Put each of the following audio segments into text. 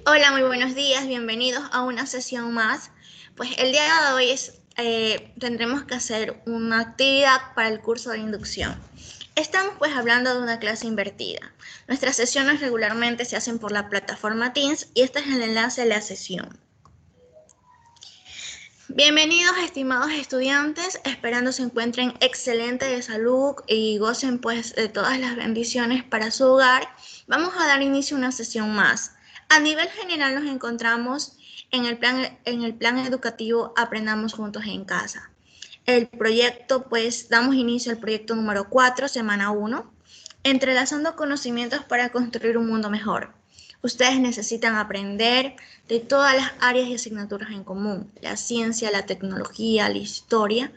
Hola, muy buenos días, bienvenidos a una sesión más. Pues el día de hoy tendremos que hacer una actividad para el curso de inducción. Estamos pues hablando de una clase invertida. Nuestras sesiones regularmente se hacen por la plataforma Teams y este es el enlace de la sesión. Bienvenidos, estimados estudiantes, esperando se encuentren excelentes de salud y gocen pues de todas las bendiciones para su hogar. Vamos a dar inicio a una sesión más. A nivel general nos encontramos en el plan educativo Aprendamos Juntos en Casa. El proyecto, pues damos inicio al proyecto número 4, semana 1, entrelazando conocimientos para construir un mundo mejor. Ustedes necesitan aprender de todas las áreas y asignaturas en común, la ciencia, la tecnología, la historia,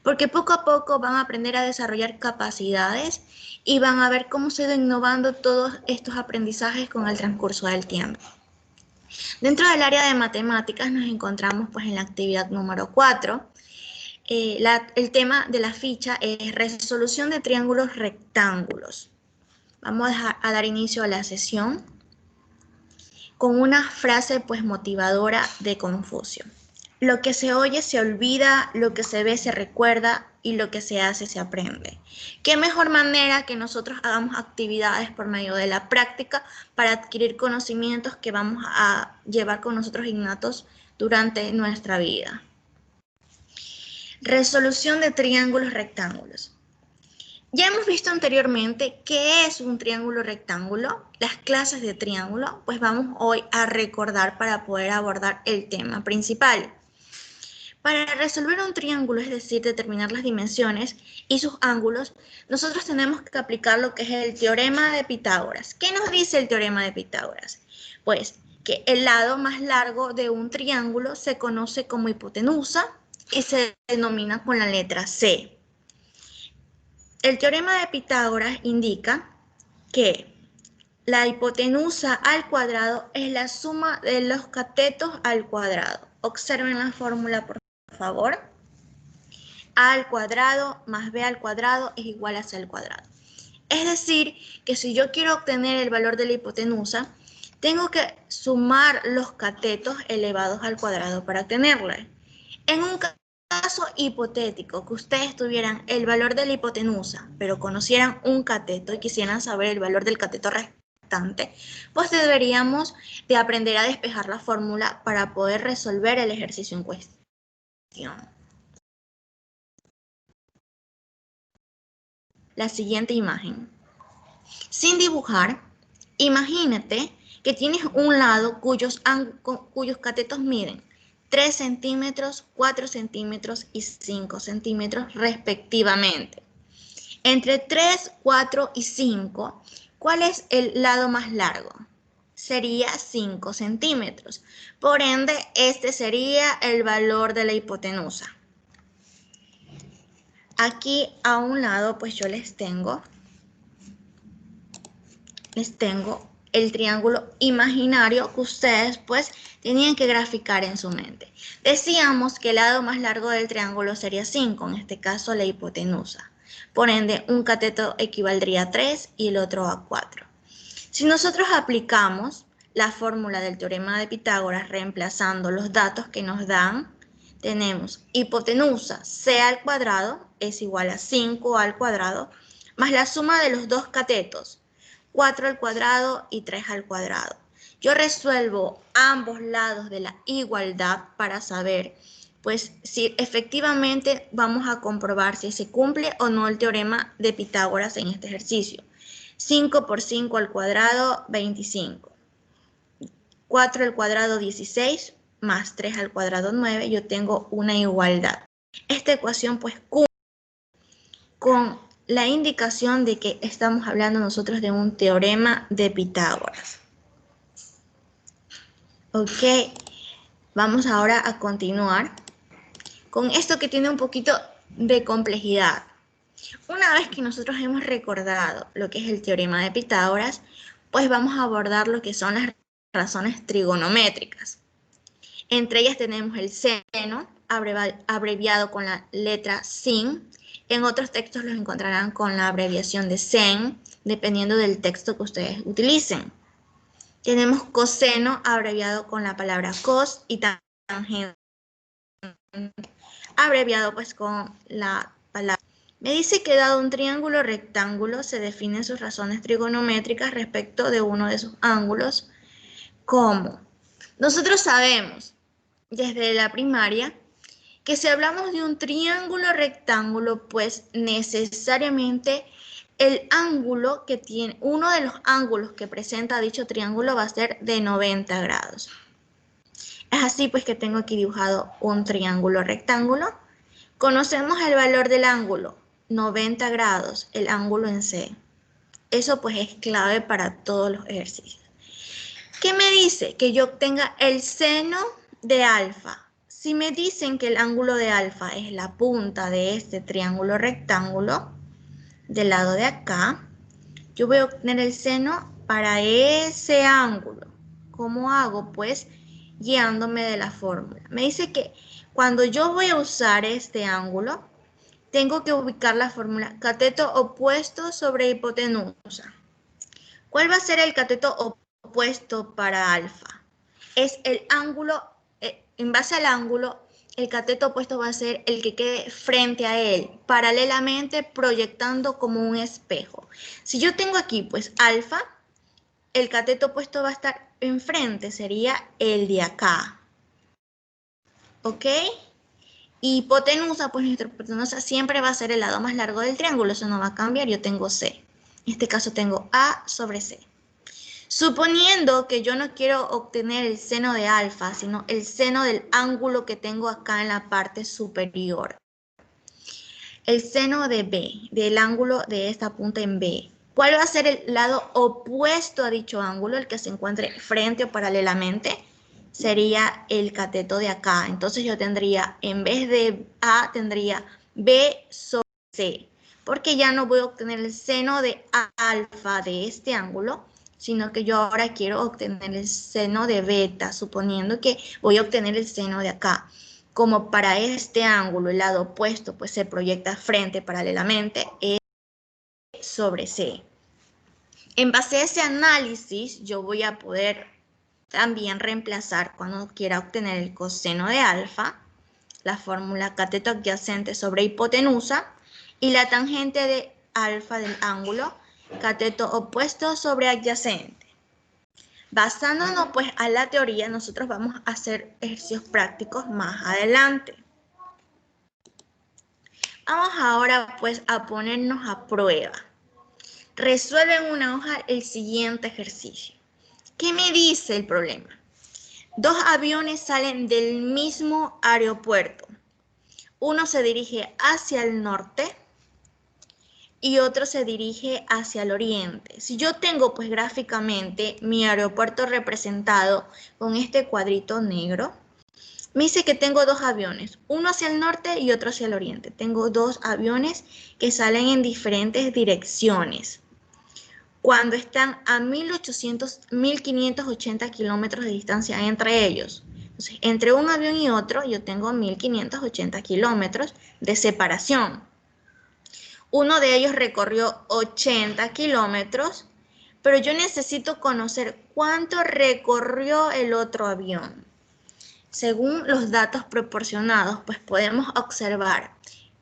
porque poco a poco van a aprender a desarrollar capacidades y van a ver cómo se ha ido innovando todos estos aprendizajes con el transcurso del tiempo. Dentro del área de matemáticas nos encontramos pues en la actividad número 4. El tema de la ficha es resolución de triángulos rectángulos. Vamos a dar inicio a la sesión con una frase pues motivadora de Confucio. Lo que se oye se olvida, lo que se ve se recuerda y lo que se hace se aprende. ¿Qué mejor manera que nosotros hagamos actividades por medio de la práctica para adquirir conocimientos que vamos a llevar con nosotros innatos durante nuestra vida? Resolución de triángulos rectángulos. Ya hemos visto anteriormente qué es un triángulo rectángulo, las clases de triángulo, pues vamos hoy a recordar para poder abordar el tema principal. Para resolver un triángulo, es decir, determinar las dimensiones y sus ángulos, nosotros tenemos que aplicar lo que es el teorema de Pitágoras. ¿Qué nos dice el teorema de Pitágoras? Pues que el lado más largo de un triángulo se conoce como hipotenusa y se denomina con la letra C. El teorema de Pitágoras indica que la hipotenusa al cuadrado es la suma de los catetos al cuadrado. Observen la fórmula, por favor. A al cuadrado más b al cuadrado es igual a c al cuadrado. Es decir, que si yo quiero obtener el valor de la hipotenusa, tengo que sumar los catetos elevados al cuadrado para obtenerla. En un caso hipotético que ustedes tuvieran el valor de la hipotenusa, pero conocieran un cateto y quisieran saber el valor del cateto restante, pues deberíamos de aprender a despejar la fórmula para poder resolver el ejercicio en cuestión. La siguiente imagen. Sin dibujar, imagínate que tienes un lado cuyos catetos miden 3 centímetros, 4 centímetros y 5 centímetros respectivamente. Entre 3, 4 y 5, ¿cuál es el lado más largo? Sería 5 centímetros. Por ende, este sería el valor de la hipotenusa. Aquí a un lado, pues yo les tengo el triángulo imaginario que ustedes pues tenían que graficar en su mente. Decíamos que el lado más largo del triángulo sería 5, en este caso la hipotenusa. Por ende, un cateto equivaldría a 3 y el otro a 4. Si nosotros aplicamos la fórmula del teorema de Pitágoras reemplazando los datos que nos dan, tenemos hipotenusa c al cuadrado es igual a 5 al cuadrado más la suma de los dos catetos, 4 al cuadrado y 3 al cuadrado. Yo resuelvo ambos lados de la igualdad para saber pues si efectivamente vamos a comprobar si se cumple o no el teorema de Pitágoras en este ejercicio. 5 por 5 al cuadrado, 25. 4 al cuadrado, 16, más 3 al cuadrado, 9. Yo tengo una igualdad. Esta ecuación pues cumple con la indicación de que estamos hablando nosotros de un teorema de Pitágoras. Ok, vamos ahora a continuar con esto que tiene un poquito de complejidad. Una vez que nosotros hemos recordado lo que es el teorema de Pitágoras, pues vamos a abordar lo que son las razones trigonométricas. Entre ellas tenemos el seno, abreviado con la letra sin. En otros textos los encontrarán con la abreviación de sen, dependiendo del texto que ustedes utilicen. Tenemos coseno abreviado con la palabra cos y tangente abreviado pues con la palabra. Me dice que dado un triángulo rectángulo se definen sus razones trigonométricas respecto de uno de sus ángulos. ¿Cómo? Nosotros sabemos desde la primaria que si hablamos de un triángulo rectángulo, pues necesariamente el ángulo que tiene, uno de los ángulos que presenta dicho triángulo va a ser de 90 grados. Es así pues que tengo aquí dibujado un triángulo rectángulo. Conocemos el valor del ángulo, 90 grados, el ángulo en C. Eso pues es clave para todos los ejercicios. ¿Qué me dice? Que yo obtenga el seno de alfa. Si me dicen que el ángulo de alfa es la punta de este triángulo rectángulo, del lado de acá, yo voy a obtener el seno para ese ángulo. ¿Cómo hago? Pues guiándome de la fórmula. Me dice que cuando yo voy a usar este ángulo, tengo que ubicar la fórmula cateto opuesto sobre hipotenusa. ¿Cuál va a ser el cateto opuesto para alfa? Es el ángulo, en base al ángulo, el cateto opuesto va a ser el que quede frente a él, paralelamente proyectando como un espejo. Si yo tengo aquí pues alfa, el cateto opuesto va a estar enfrente, sería el de acá. ¿Ok? Y hipotenusa, pues nuestra hipotenusa siempre va a ser el lado más largo del triángulo, eso no va a cambiar, yo tengo C. En este caso tengo A sobre C. Suponiendo que yo no quiero obtener el seno de alfa, sino el seno del ángulo que tengo acá en la parte superior. El seno de B, del ángulo de esta punta en B. ¿Cuál va a ser el lado opuesto a dicho ángulo, el que se encuentre frente o paralelamente? Sería el cateto de acá. Entonces yo tendría, en vez de A, tendría B sobre C. Porque ya no voy a obtener el seno de alfa de este ángulo, sino que yo ahora quiero obtener el seno de beta, suponiendo que voy a obtener el seno de acá. Como para este ángulo, el lado opuesto, pues se proyecta frente paralelamente, E sobre C. En base a ese análisis, yo voy a poder también reemplazar cuando quiera obtener el coseno de alfa, la fórmula cateto adyacente sobre hipotenusa, y la tangente de alfa del ángulo, cateto opuesto sobre adyacente. Basándonos pues a la teoría, nosotros vamos a hacer ejercicios prácticos más adelante. Vamos ahora pues a ponernos a prueba. Resuelve en una hoja el siguiente ejercicio. ¿Qué me dice el problema? Dos aviones salen del mismo aeropuerto. Uno se dirige hacia el norte y otro se dirige hacia el oriente. Si yo tengo pues gráficamente mi aeropuerto representado con este cuadrito negro, me dice que tengo dos aviones, uno hacia el norte y otro hacia el oriente. Tengo dos aviones que salen en diferentes direcciones. Cuando están a 1580 kilómetros de distancia entre ellos. Entonces, entre un avión y otro yo tengo 1580 kilómetros de separación. Uno de ellos recorrió 80 kilómetros, pero yo necesito conocer cuánto recorrió el otro avión. Según los datos proporcionados, pues podemos observar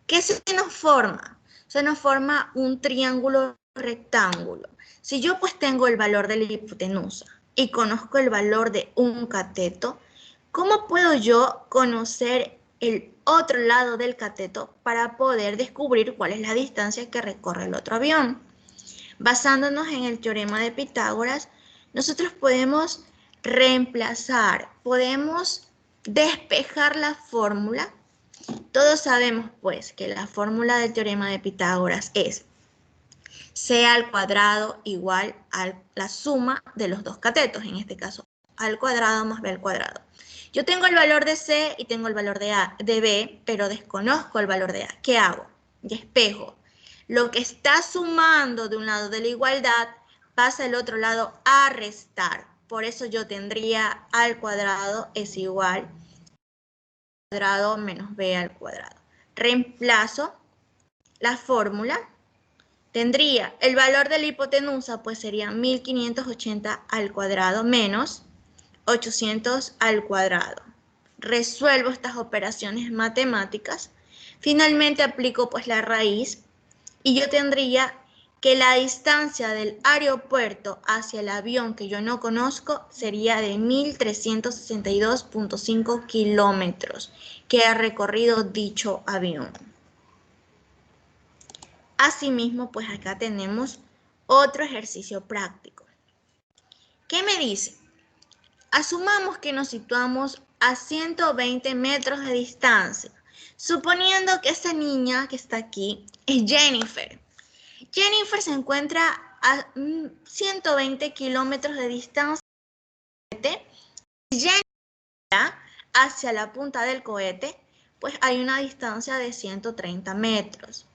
que se nos forma. Se nos forma un triángulo rectángulo. Si yo pues tengo el valor de la hipotenusa y conozco el valor de un cateto, ¿cómo puedo yo conocer el otro lado del cateto para poder descubrir cuál es la distancia que recorre el otro avión? Basándonos en el teorema de Pitágoras, nosotros podemos reemplazar, podemos despejar la fórmula. Todos sabemos pues que la fórmula del teorema de Pitágoras es C al cuadrado igual a la suma de los dos catetos, en este caso A al cuadrado más B al cuadrado. Yo tengo el valor de C y tengo el valor de B, pero desconozco el valor de A. ¿Qué hago? Despejo. Lo que está sumando de un lado de la igualdad pasa al otro lado a restar. Por eso yo tendría A al cuadrado es igual a cuadrado menos B al cuadrado. Reemplazo la fórmula Tendría el valor de la hipotenusa, pues sería 1580 al cuadrado menos 800 al cuadrado. Resuelvo estas operaciones matemáticas. Finalmente aplico pues la raíz y yo tendría que la distancia del aeropuerto hacia el avión que yo no conozco sería de 1362.5 kilómetros que ha recorrido dicho avión. Asimismo, pues acá tenemos otro ejercicio práctico. ¿Qué me dice? Asumamos que nos situamos a 120 metros de distancia, suponiendo que esta niña que está aquí es Jennifer. Jennifer se encuentra a 120 kilómetros de distancia del cohete. Jennifer hacia la punta del cohete, pues hay una distancia de 130 metros.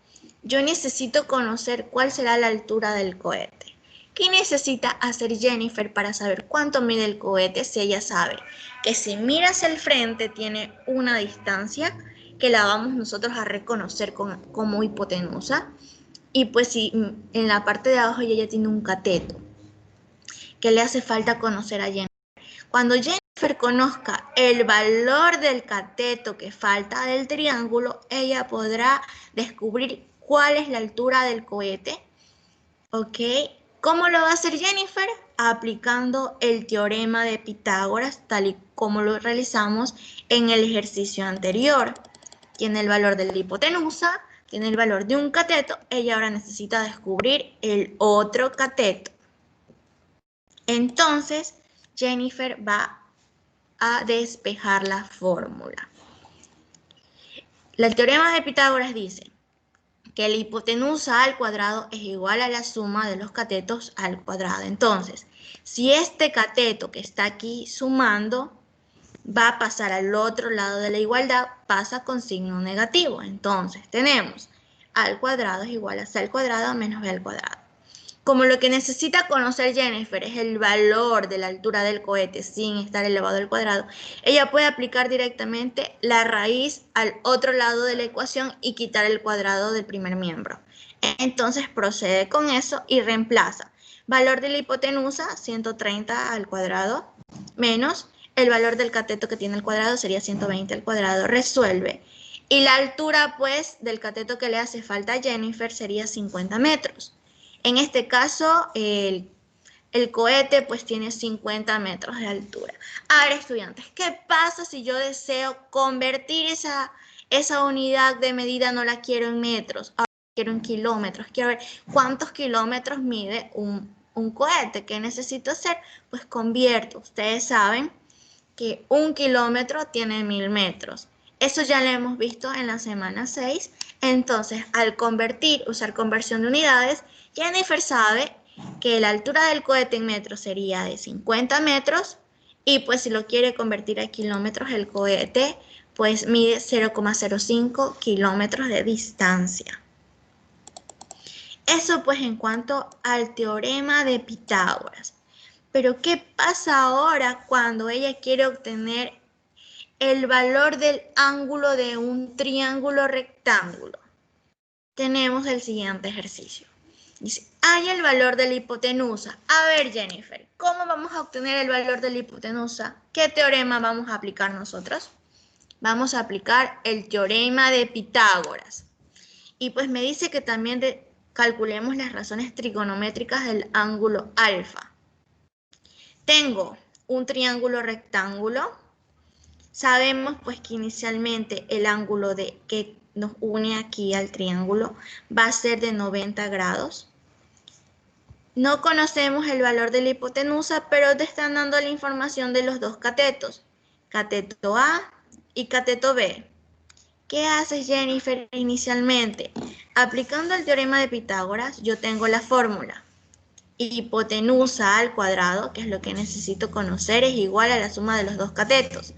Yo necesito conocer cuál será la altura del cohete. ¿Qué necesita hacer Jennifer para saber cuánto mide el cohete? Si ella sabe que si mira hacia el frente tiene una distancia que la vamos nosotros a reconocer como hipotenusa. Y pues si en la parte de abajo ella tiene un cateto, que le hace falta conocer a Jennifer. Cuando Jennifer conozca el valor del cateto que falta del triángulo, ella podrá descubrir cuál es la altura del cohete. ¿Ok? ¿Cómo lo va a hacer Jennifer? Aplicando el teorema de Pitágoras, tal y como lo realizamos en el ejercicio anterior. Tiene el valor de la hipotenusa, tiene el valor de un cateto, ella ahora necesita descubrir el otro cateto. Entonces, Jennifer va a despejar la fórmula. El teorema de Pitágoras dice que la hipotenusa al cuadrado es igual a la suma de los catetos al cuadrado. Entonces, si este cateto que está aquí sumando va a pasar al otro lado de la igualdad, pasa con signo negativo. Entonces, tenemos a al cuadrado es igual a c al cuadrado menos b al cuadrado. Como lo que necesita conocer Jennifer es el valor de la altura del cohete sin estar elevado al cuadrado, ella puede aplicar directamente la raíz al otro lado de la ecuación y quitar el cuadrado del primer miembro. Entonces procede con eso y reemplaza valor de la hipotenusa, 130 al cuadrado, menos el valor del cateto que tiene el cuadrado, sería 120 al cuadrado, resuelve. Y la altura, pues, del cateto que le hace falta a Jennifer sería 50 metros. En este caso, el cohete pues tiene 50 metros de altura. A ver, estudiantes, ¿qué pasa si yo deseo convertir esa unidad de medida? No la quiero en metros, ahora la quiero en kilómetros. Quiero ver cuántos kilómetros mide un cohete. ¿Qué necesito hacer? Pues convierto. Ustedes saben que 1 kilómetro tiene 1000 metros. Eso ya lo hemos visto en la semana 6. Entonces, al usar conversión de unidades, Jennifer sabe que la altura del cohete en metros sería de 50 metros y pues si lo quiere convertir a kilómetros, el cohete pues mide 0,05 kilómetros de distancia. Eso pues en cuanto al teorema de Pitágoras. Pero ¿qué pasa ahora cuando ella quiere obtener el valor del ángulo de un triángulo rectángulo? Tenemos el siguiente ejercicio. Dice, hay el valor de la hipotenusa. A ver, Jennifer, ¿cómo vamos a obtener el valor de la hipotenusa? ¿Qué teorema vamos a aplicar nosotros? Vamos a aplicar el teorema de Pitágoras. Y pues me dice que también calculemos las razones trigonométricas del ángulo alfa. Tengo un triángulo rectángulo. Sabemos pues que inicialmente el ángulo que nos une aquí al triángulo va a ser de 90 grados. No conocemos el valor de la hipotenusa, pero te están dando la información de los dos catetos, cateto A y cateto B. ¿Qué haces, Jennifer, inicialmente? Aplicando el teorema de Pitágoras, yo tengo la fórmula. Hipotenusa al cuadrado, que es lo que necesito conocer, es igual a la suma de los dos catetos.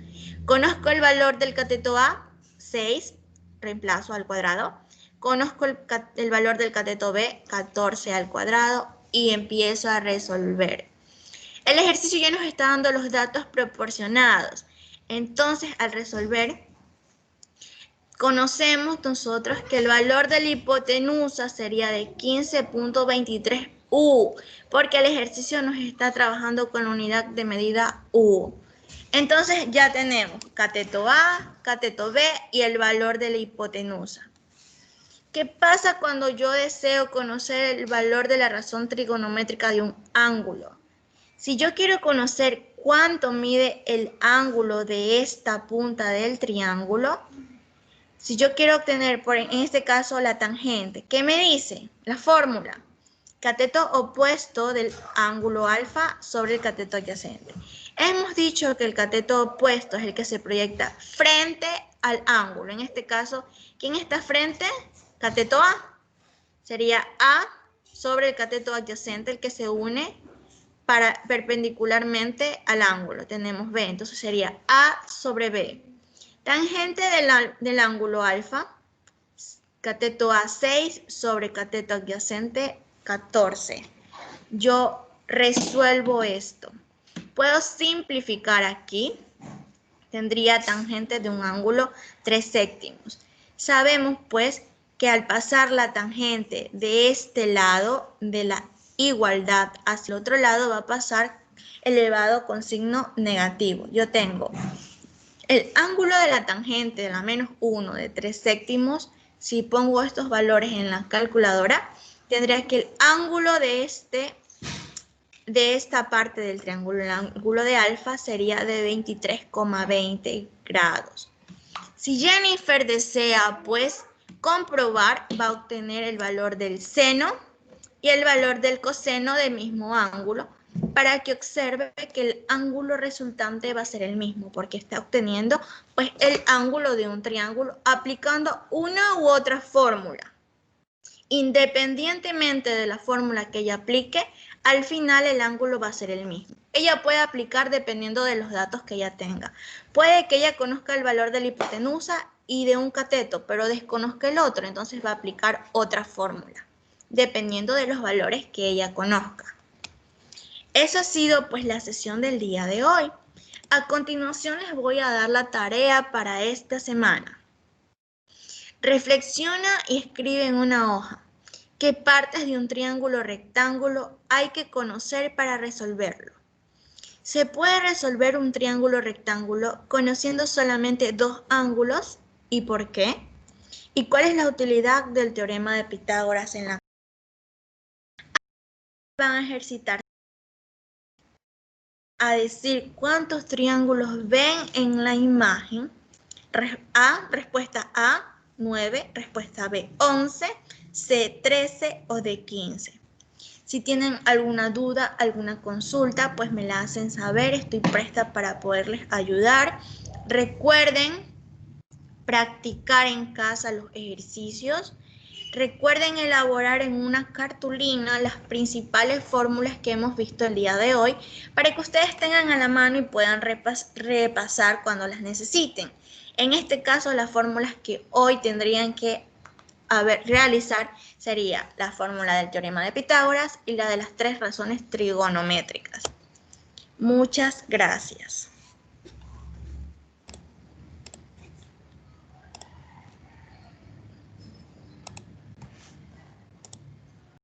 Conozco el valor del cateto A, 6, reemplazo al cuadrado. Conozco el valor del cateto B, 14 al cuadrado, y empiezo a resolver. El ejercicio ya nos está dando los datos proporcionados. Entonces, al resolver, conocemos nosotros que el valor de la hipotenusa sería de 15.23 U, porque el ejercicio nos está trabajando con la unidad de medida U. Entonces ya tenemos cateto A, cateto B y el valor de la hipotenusa. ¿Qué pasa cuando yo deseo conocer el valor de la razón trigonométrica de un ángulo? Si yo quiero conocer cuánto mide el ángulo de esta punta del triángulo, si yo quiero obtener, en este caso, la tangente, ¿qué me dice? La fórmula. Cateto opuesto del ángulo alfa sobre el cateto adyacente. Hemos dicho que el cateto opuesto es el que se proyecta frente al ángulo. En este caso, ¿quién está frente? Cateto A. Sería A sobre el cateto adyacente, el que se une perpendicularmente al ángulo. Tenemos B, entonces sería A sobre B. Tangente del ángulo alfa, cateto A 6 sobre cateto adyacente 14. Yo resuelvo esto. Puedo simplificar aquí. Tendría tangente de un ángulo 3 séptimos. Sabemos pues que al pasar la tangente de este lado de la igualdad hacia el otro lado va a pasar elevado con signo negativo. Yo tengo el ángulo de la tangente de la menos 1 de 3 séptimos. Si pongo estos valores en la calculadora, tendría que el ángulo de esta parte del triángulo, el ángulo de alfa, sería de 23,20 grados. Si Jennifer desea, pues, comprobar, va a obtener el valor del seno y el valor del coseno del mismo ángulo, para que observe que el ángulo resultante va a ser el mismo, porque está obteniendo, pues, el ángulo de un triángulo aplicando una u otra fórmula. Independientemente de la fórmula que ella aplique, al final el ángulo va a ser el mismo. Ella puede aplicar dependiendo de los datos que ella tenga. Puede que ella conozca el valor de la hipotenusa y de un cateto, pero desconozca el otro, entonces va a aplicar otra fórmula, dependiendo de los valores que ella conozca. Eso ha sido pues la sesión del día de hoy. A continuación les voy a dar la tarea para esta semana. Reflexiona y escribe en una hoja qué partes de un triángulo rectángulo hay que conocer para resolverlo. ¿Se puede resolver un triángulo rectángulo conociendo solamente dos ángulos? ¿Y por qué? ¿Y cuál es la utilidad del teorema de Pitágoras en la van a ejercitar a decir cuántos triángulos ven en la imagen? Respuesta A, 9, respuesta B, 11, C, 13 o D, 15. Si tienen alguna duda, alguna consulta, pues me la hacen saber, estoy presta para poderles ayudar. Recuerden practicar en casa los ejercicios. Recuerden elaborar en una cartulina las principales fórmulas que hemos visto el día de hoy para que ustedes tengan a la mano y puedan repasar cuando las necesiten. En este caso, las fórmulas que hoy tendrían que realizar sería la fórmula del teorema de Pitágoras y la de las tres razones trigonométricas. Muchas gracias.